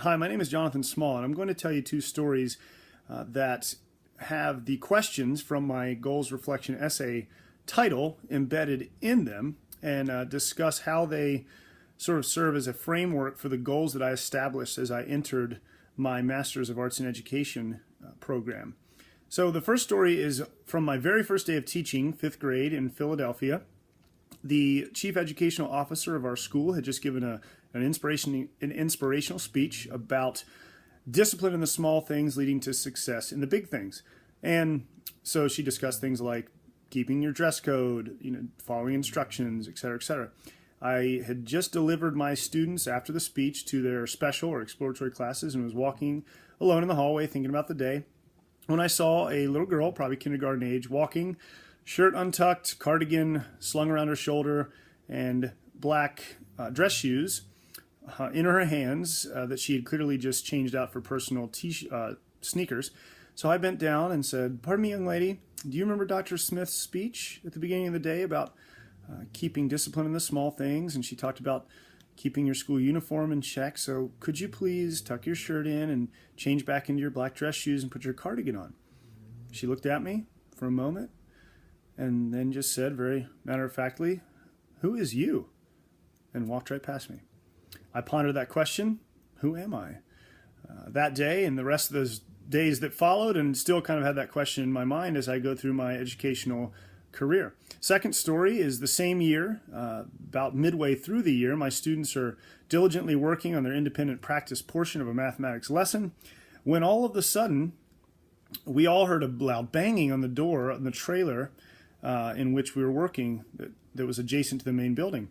Hi, my name is Jonathan Small, and I'm going to tell you two stories that have the questions from my goals reflection essay title embedded in them, and discuss how they sort of serve as a framework for the goals that I established as I entered my Master's of Arts in Education program. So the first story is from my very first day of teaching, fifth grade in Philadelphia. The chief educational officer of our school had just given an inspirational speech about discipline in the small things leading to success in the big things. And so she discussed things like keeping your dress code, following instructions, et cetera, et cetera. I had just delivered my students after the speech to their special or exploratory classes and was walking alone in the hallway thinking about the day when I saw a little girl, probably kindergarten age, walking, shirt untucked, cardigan slung around her shoulder, and black dress shoes in her hands that she had clearly just changed out for personal sneakers. So I bent down and said, "Pardon me, young lady, do you remember Dr. Smith's speech at the beginning of the day about keeping discipline in the small things?" And she talked about keeping your school uniform in check. So could you please tuck your shirt in and change back into your black dress shoes and put your cardigan on? She looked at me for a moment and then just said very matter-of-factly, "Who is you?" and walked right past me. I pondered that question, who am I? That day and the rest of those days that followed, and still kind of had that question in my mind as I go through my educational career. Second story is the same year, about midway through the year, my students are diligently working on their independent practice portion of a mathematics lesson, when all of a sudden, we all heard a loud banging on the door in the trailer in which we were working that was adjacent to the main building.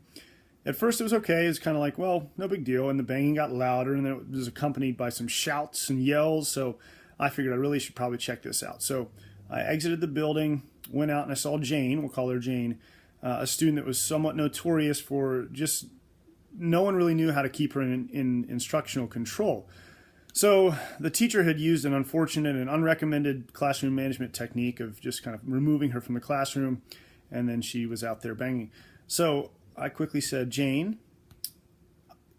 At first it was okay. It was kind of like, well, no big deal. And the banging got louder, and then it was accompanied by some shouts and yells. So I figured I really should probably check this out. So I exited the building, went out, and I saw Jane, we'll call her Jane, a student that was somewhat notorious for just no one really knew how to keep her in instructional control. So the teacher had used an unfortunate and unrecommended classroom management technique of just kind of removing her from the classroom, and then she was out there banging. So I quickly said, "Jane,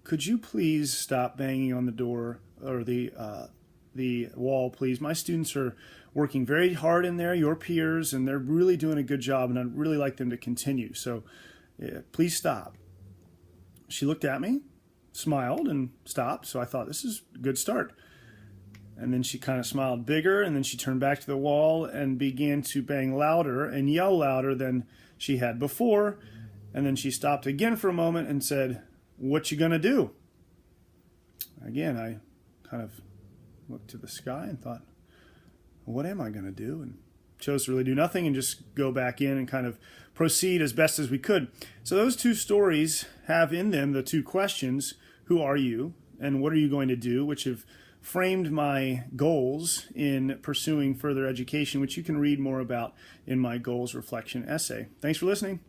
could you please stop banging on the door or the wall, please? My students are working very hard in there, your peers, and they're really doing a good job, and I'd really like them to continue. So please stop." She looked at me, smiled, and stopped. So I thought, this is a good start. And then she kind of smiled bigger, and then she turned back to the wall and began to bang louder and yell louder than she had before. And then she stopped again for a moment and said, "What you gonna do?" Again, I kind of looked to the sky and thought, what am I gonna do? And chose to really do nothing and just go back in and kind of proceed as best as we could. So those two stories have in them the two questions, who are you and what are you going to do, which have framed my goals in pursuing further education, which you can read more about in my goals reflection essay. Thanks for listening.